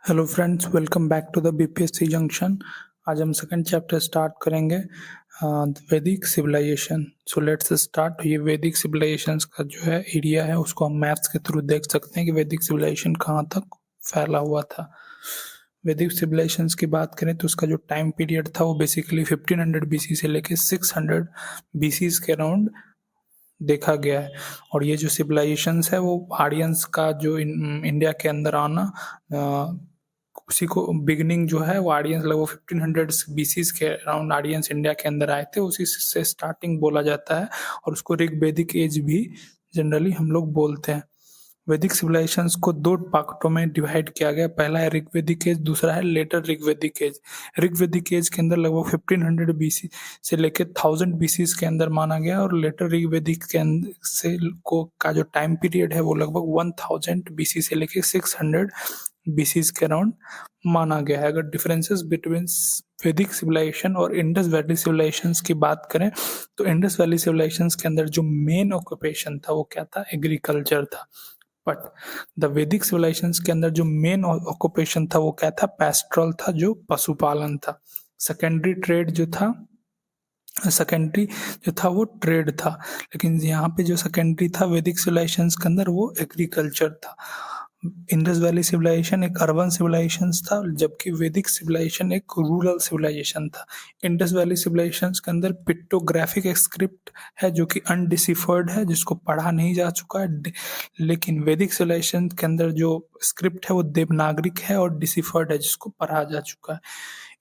Hello friends, welcome back to the BPSC junction. आज हम second chapter start करेंगे, वैदिक सिविलाइजेशन। So let's start. ये वैदिक सिविलाइजेशंस का जो है एरिया है उसको हम मैप्स के थ्रू देख सकते हैं कि वैदिक सिविलाइजेशन कहाँ तक फैला हुआ था। वैदिक सिविलाइजेशंस की बात करें तो उसका जो टाइम पीरियड था वो बेसिकली 1500 बीसी से लेके 600 बीसी के अराउंड देखा गया है। और ये जो सिविलाइजेशंस है वो आर्यंस का जो इंडिया के अंदर आना, उसी को बिगनिंग जो है वो आर्यंस लगभग 1500 बीसी के अराउंड आर्यंस इंडिया के अंदर आए थे, उसी से स्टार्टिंग बोला जाता है। और उसको ऋग्वेदिक एज भी जनरली हम लोग बोलते हैं। वैदिक सिविलाइजेशंस को दो पार्टों में डिवाइड किया गया। पहला है ऋग्वेदिक एज, दूसरा है लेटर ऋग्वेदिक एज। ऋग्वेदिक एज के अंदर लगभग 1500 बीसी से लेकर 1000 बीसी के अंदर माना गया, और लेटर ऋग्वेदिक के अंदर से को का जो टाइम पीरियड है वो लगभग 1000 बीसी से लेकर 600 बीसी के अराउंड माना गया है। अगर डिफरेंसेस बिटवीन वैदिक सिविलाइजेशन और इंडस वैली सिविलाइजेशंस की बात करें तो इंडस वैली सिविलाइजेशंस के अंदर जो मेन ऑक्यूपेशन था वो क्या था? एग्रीकल्चर था। बट द वैदिक सिविलाइजेशंस के अंदर जो मेन ऑक्यूपेशन था वो क्या था? पैस्ट्रल था, जो पशुपालन था। सेकेंडरी ट्रेड जो था, सेकेंडरी जो था वो ट्रेड था। लेकिन यहाँ पे जो सेकेंडरी था वैदिक सिविलाइजेशंस के अंदर वो एग्रीकल्चर था। इंडस वैली सिविलाइजेशन एक अर्बन सिविलाइजेशन था, जबकि वैदिक सिविलाइजेशन एक रूरल सिविलाइजेशन था। इंडस वैली सिविलाइजेशन के अंदर पिक्टोग्राफिक स्क्रिप्ट है जो कि अनडिसिफर्ड है, जिसको पढ़ा नहीं जा चुका है। लेकिन वैदिक सिविलाइजेशन के अंदर जो स्क्रिप्ट है वो देवनागरिक है और डिसिफर्ड है, जिसको पढ़ा जा चुका है।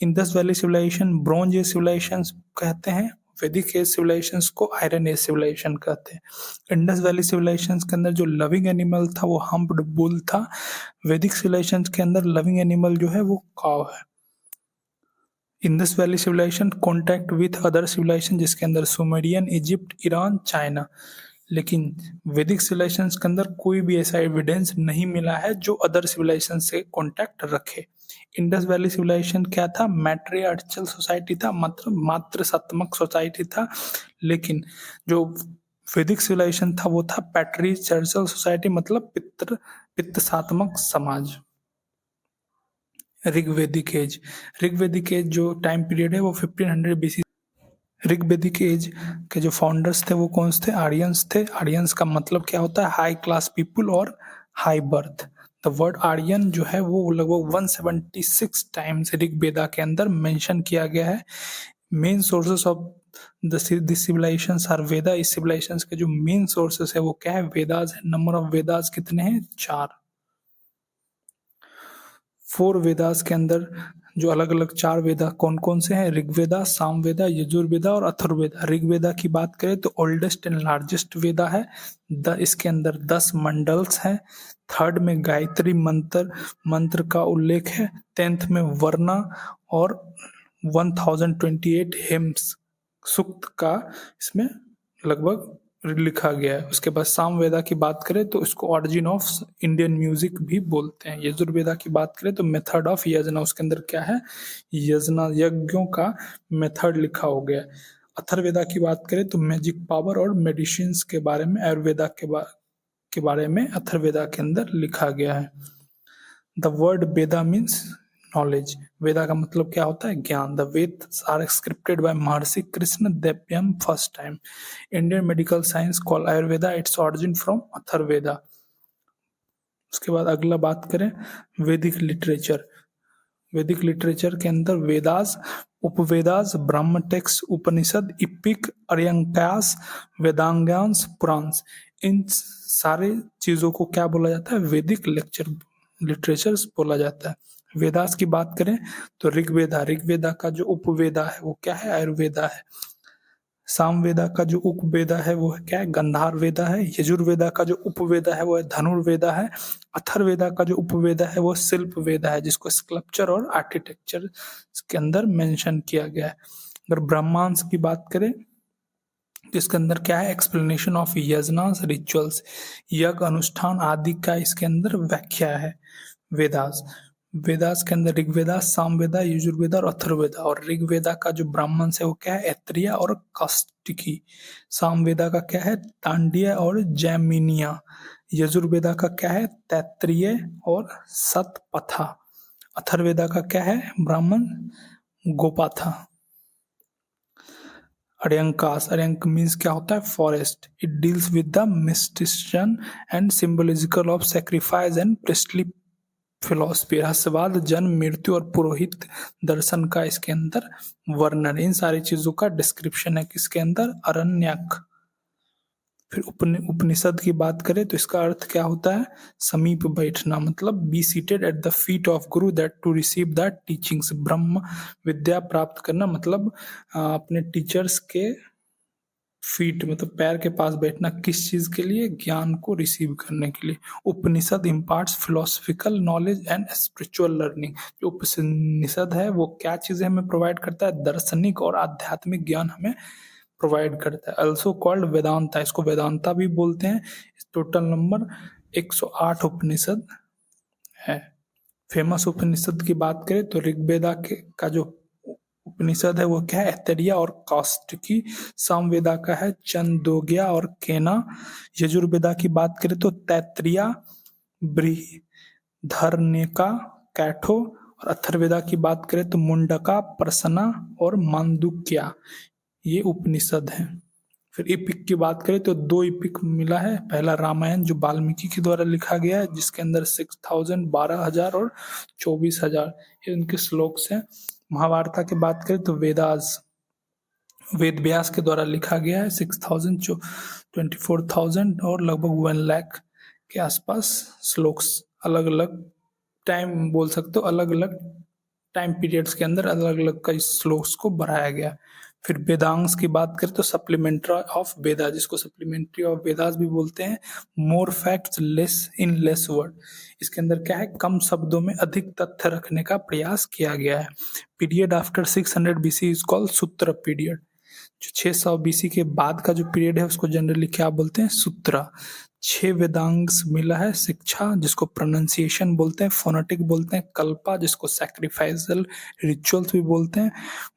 Indus valley civilisation bronze age civilisation कहते हैं, वैदिक एज सिविलाइजेशन को आयरन एज सिविलाइजेशन कहते हैं। इंडस वैली सिविलाइजेशन के अंदर जो लविंग एनिमल था वो हम्प्ड बुल था। वैदिक सिविलाइजेशन के अंदर लविंग एनिमल जो है वो काव है। Indus valley civilisation contact with other civilisation, जिसके अंदर सुमेरियन, इजिप्ट, ईरान, चाइना। लेकिन वैदिक सिविलाइजेशन के अंदर कोई भी ऐसा एविडेंस नहीं मिला है जो अदर सिविलाइजेशन से कॉन्टैक्ट रखे। इंडस वैली सिविलाइजेशन क्या था? मैट्रियार्चल सोसाइटी था, मात्र सत्मक सोसाइटी था। लेकिन जो वैदिक सिविलाइजेशन था वो था पैट्रिचर्चल सोसाइटी, मतलब पितृसात्मक समाज। ऋग्वेदिक एज जो टाइम पीरियड है वो 1500 बीसी। ऋग्वेदिक एज के जो फाउंडर्स थे वो कौन थे? आर्यंस थे। आर्यंस का मतलब क्या होता है? हाई क्लास पीपुल और high birth. The word Aryan जो है वो लगभग 176 टाइम्स ऋग्वेदा के अंदर मेंशन किया गया है। Main sources of this civilizations are Veda. इस सिविलाइजेशंस के जो मेन सोर्सेस है वो क्या है? वेदास है। नंबर ऑफ वेदास कितने हैं? 4। 4 वेदास के अंदर जो अलग अलग 4 वेदा कौन कौन से हैं? ऋग्वेदा, सामवेदा, यजुर्वेदा और अथर्ववेदा। ऋग्वेदा की बात करें तो ओल्डेस्ट एंड लार्जेस्ट वेदा है। इसके अंदर 10 मंडल्स हैं। थर्ड में गायत्री मंत्र का उल्लेख है। 10th में वर्णा और 1028 हेम्स सूक्त का इसमें लगभग लिखा गया है। उसके बाद सामवेदा की बात करें तो इसको ऑरिजिन ऑफ इंडियन म्यूजिक भी बोलते हैं। यजुर्वेदा की बात करें तो मेथड ऑफ यजना, उसके अंदर क्या है? यजना, यज्ञों का मेथड लिखा हो गया है। अथर्ववेदा की बात करें तो मैजिक पावर और मेडिसिन के बारे में आयुर्वेदा के बारे में अथर्ववेदा के अंदर लिखा गया है। The word Veda means knowledge. Veda का मतलब क्या होता है? ज्ञान। The Veda are scripted by Maharshi Krishna देव्यम first time. Indian medical science call Ayurveda its origin from Atharvaveda. उसके बाद अगला बात करें वैदिक लिटरेचर। वैदिक लिटरेचर के अंदर वेदास, उपवेदास, ब्रह्म टेक्स्ट, उपनिषद, इपिक, अर्यंकास, वेदांगांस, पुराण, इन सारे चीजों को क्या बोला जाता है? वैदिक लिटरेचर्स बोला जाता है। वेदास की बात करें तो ऋग्वेदा, ऋग्वेदा का जो उपवेदा है वो क्या है? आयुर्वेदा है। सामवेदा का जो उपवेदा है वो क्या है? गंधार वेदा है। यजुर्वेदा का जो उपवेदा है वो है धनुर्वेदा है। अथर्ववेदा का जो उपवेदा है वो शिल्प वेदा है, जिसको स्कल्पचर और आर्किटेक्चर के अंदर मेंशन किया गया है। अगर ब्रह्मांश की बात करें तो इसके अंदर क्या है? एक्सप्लेनेशन ऑफ यजनास, रिचुअल्स, यज्ञ अनुष्ठान आदि का इसके अंदर व्याख्या है। वेदास, वेदास के अंदर ऋग्वेदा, सामवेदा, यजुर्वेदा और अथर्ववेदा। और ऋग्वेदा का जो ब्राह्मण है वो क्या है? ऐत्रेय और कास्टिकी। सामवेदा का क्या है? तांडीय और जैमिनिया। यजुर्वेदा का क्या है? तैत्तिरीय और सतपथा। अथर्ववेदा का क्या है? ब्राह्मण गोपा था। अरण्यकाश, अरण्यक मीन्स क्या होता है? Forest. It deals with the mysticism and symbological of sacrifice and priestly philosophy, रहस्यवाद, जन्म, मृत्यु और पुरोहित दर्शन का इसके अंदर वर्णन, इन सारी चीजों का डिस्क्रिप्शन है किसके अंदर? अरण्यक। फिर उपनिषद की बात करें तो इसका अर्थ क्या होता है? समीप बैठना, मतलब be seated at the feet of guru that to receive the teachings, ब्रह्म विद्या प्राप्त करना, मतलब अपने टीचर्स के फीट मतलब पैर के पास बैठना, किस चीज के लिए? ज्ञान को रिसीव करने के लिए। Upanishad imparts philosophical knowledge and spiritual learning. जो उपनिषद है वो क्या चीजें हमें प्रोवाइड करता है? दार्शनिक और आध्यात्मिक ज्ञान हमें प्रोवाइड करता है। ऑल्सो कॉल्ड वेदांता, इसको वेदांता भी बोलते हैं। टोटल नंबर 108 उपनिषद है। फेमस उपनिषद की बात करें तो ऋग्वेदा के का जो उपनिषद है वो क्या है? ऐतरेय और कौशिकी। सामवेदा का है छंदोग्य और केना। यजुर्वेदा की बात करें तो तैत्तिरीय, बृहदारण्यका, कैठो। और अथर्ववेदा की बात करें तो मुंडका, प्रसन्ना और मांडुक्य, ये उपनिषद हैं। फिर इपिक की बात करें तो 2 इपिक मिला है। पहला रामायण जो वाल्मीकि के द्वारा लिखा गया है, जिसके अंदर 6000, 12,000 और 24,000 ये उनके श्लोक्स हैं। महाभारत की बात करें तो वेदास, वेद व्यास के द्वारा लिखा गया है, 6000, 24,000 और लगभग 1 लाख के आसपास श्लोक्स, अलग अलग टाइम बोल सकते हो, अलग अलग टाइम पीरियड्स के अंदर अलग अलग कई श्लोक्स को बढ़ाया गया। फिर वेदांश की बात करें तो सप्लीमेंट्री ऑफ वेदा, जिसको सप्लीमेंट्री ऑफ वेदास भी बोलते हैं। मोर facts less in less word, इसके अंदर क्या है? कम शब्दों में अधिक तथ्य रखने का प्रयास किया गया है। Period after 600 BC is called सूत्र पीरियड। जो 600 BC के बाद का जो पीरियड है उसको जनरली क्या बोलते हैं? सूत्र। 6 वेदांश मिला है। शिक्षा, जिसको प्रोनाउंसिएशन बोलते हैं, फोनेटिक बोलते हैं, कल्पा, जिसको सैक्रिफाइसल रिचुअल्स भी बोलते हैं,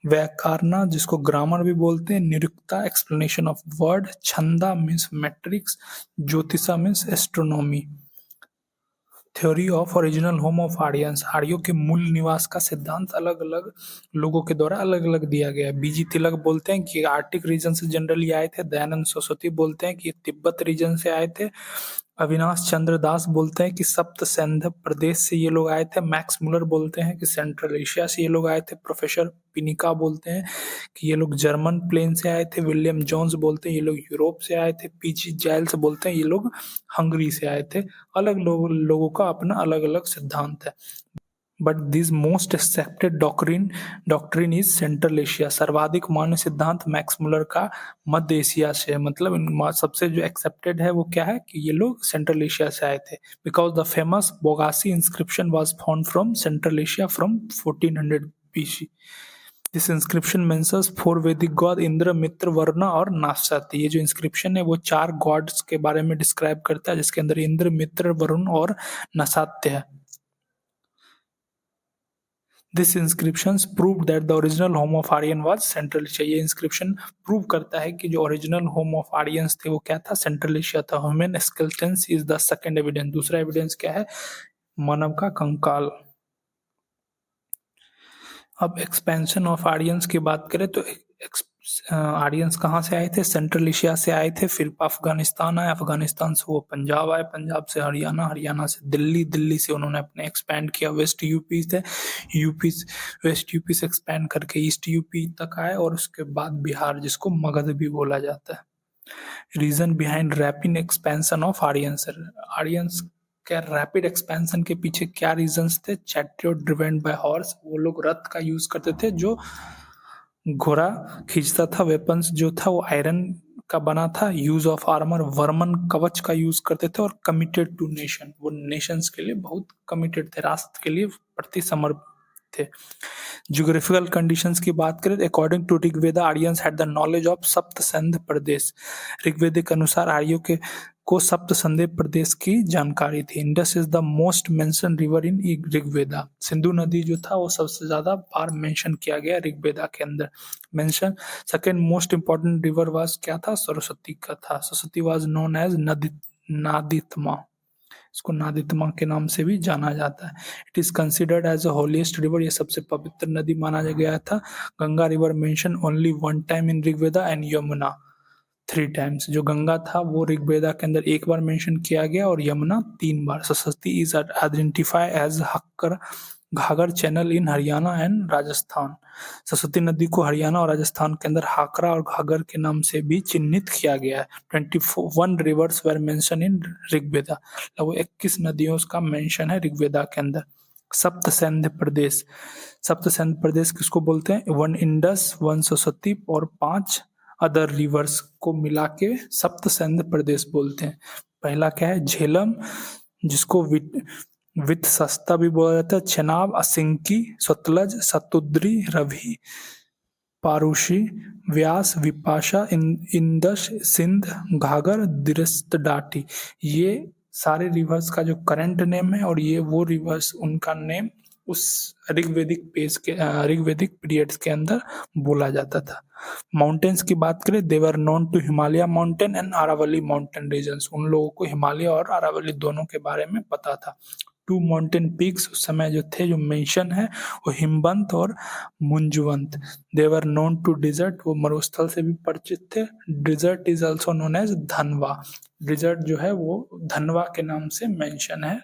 व्याकरणा, जिसको ग्रामर भी बोलते हैं, Nirukta, explanation of word, Chhanda means matrix, Jyotisha means astronomy. Theory of original home of Aryans, आर्यों के मूल निवास का सिद्धांत अलग अलग लोगों के द्वारा अलग अलग दिया गया है। बीजी तिलक बोलते हैं कि आर्टिक रीजन से जनरली आए थे। दयानंद सरस्वती बोलते हैं कि तिब्बत रीजन से आए थे। अविनाश चंद्र दास बोलते हैं कि सप्त सैंध प्रदेश से ये लोग आए थे। मैक्स मुलर बोलते हैं कि सेंट्रल एशिया से ये लोग आए थे। प्रोफेसर पिनिका बोलते हैं कि ये लोग जर्मन प्लेन से आए थे। विलियम जोन्स बोलते हैं ये लोग यूरोप से आए थे। पीजी जाइल्स बोलते हैं ये लोग हंगरी से आए थे। अलग लोगों का अपना अलग अलग सिद्धांत है। But this most accepted doctrine is central Asia, सर्वाधिक मान्य सिद्धांत मैक्स मुलर का मध्य एशिया से है। मतलब सबसे जो एक्सेप्टेड है वो क्या है कि ये लोग सेंट्रल एशिया से आए थे। Because the famous Bogazkoy inscription was found from central Asia from 1400 BC। This inscription mentions 4 Vedic God, Indra, मित्र, वरुण और नासत। ये जो इंस्क्रिप्शन है वो 4 गॉड्स के बारे में डिस्क्राइब करता है, जिसके अंदर इंद्र, मित्र, वरुण और नासात्य है। This inscriptions prove that the original home of Aryan was central Asia. ये इंस्क्रिप्शन प्रूव करता है कि जो ओरिजिनल होम ऑफ आर्यंस थे वो क्या था? सेंट्रल एशिया था। Human skeletons is the second evidence, दूसरा एविडेंस क्या है? मानव का कंकाल। अब एक्सपेंशन ऑफ आर्यंस की बात करें तो आर्यंस कहाँ से आए थे? सेंट्रल एशिया से आए थे। फिर अफगानिस्तान आए, अफगानिस्तान से वो पंजाब आए, पंजाब से हरियाणा, हरियाणा से दिल्ली, दिल्ली से उन्होंने अपने एक्सपैंड किया। वेस्ट यूपी थे, यूपी वेस्ट यूपी से एक्सपैंड करके ईस्ट यूपी तक आए और उसके बाद बिहार, जिसको मगध भी बोला जाता है। Reason behind rapid expansion of Aryans, Aryans क्या रैपिड एक्सपेंशन के पीछे क्या रीजंस थे? चैरियट ड्रिवन बाय हॉर्स, वो लोग रथ का यूज करते थे जो घोड़ा खींचता था। वेपन्स जो था वो आयरन का बना था। यूज ऑफ आर्मर, वर्मन कवच का यूज करते थे। और कमिटेड टू नेशन, वो नेशंस के लिए बहुत कमिटेड थे, राष्ट्र के लिए प्रति समर्पित थे। ज्योग्राफिकल कंडीशंस की बात करें, according to Rigveda Aryans had the knowledge of Sapta Sindh प्रदेश। ऋग्वेद के अनुसार आर्यों के को सप्त संधि प्रदेश की जानकारी थी। Indus is the most mention river in Rigveda, Sindhu नदी जो था वो सबसे ज्यादा बार मेंशन किया गया ऋग्वेदा के अंदर। Mention second most important river was क्या था? सरस्वती का था। Saraswati was known as Naditama. इसको नादितमा के नाम से भी जाना जाता है। It is considered as a holiest river, ये सबसे पवित्र नदी माना गया था। Ganga river mention only one time in Rigveda and Yamuna 3 times. जो गंगा था वो ऋग्वेदा के अंदर एक बार मेंशन किया गया और यमुना 3 बार। Saraswati is identify as Hakkar Ghaggar channel in Haryana and Rajasthan. Saraswati नदी को हरियाणा और राजस्थान के अंदर हाकरा और घाघर के नाम से भी चिन्हित किया गया है। 21 reverse were mention in Rigveda, लगभग 21 नदियों का मेंशन है ऋग्वेदा के अंदर। सप्त सैन्य प्रदेश, सप्त सैन्य प्रदेश किसको बोलते हैं? 1 इंडस, 1 सरस्वती और 5 अदर रिवर्स को मिला के सप्त सैन्य प्रदेश बोलते हैं। पहला क्या है? झेलम, जिसको वित सस्ता भी बोला जाता है, चेनाब, असिंकी, सतलज, सतुद्री, रवि, पारूशी, व्यास, विपाशा, इंदस, सिंध, घाघर, दिरस्तडाटी। ये सारे रिवर्स का जो करंट नेम है और ये वो रिवर्स उनका नेम उस ऋग्वेदिक पीरियड्स के अंदर बोला जाता था। माउंटेन्स की बात करें, they were known to Himalaya mountain and Aravalli mountain regions, उन लोगों को हिमालय और अरावली दोनों के बारे में पता था। 2 माउंटेन पीक्स उस समय जो थे, जो मेंशन है, वो हिमवंत और Munjavant. They were known to desert, वो मरुस्थल से भी परिचित थे। Desert is also known as Dhanva, desert जो है वो धनवा के नाम से मेंशन है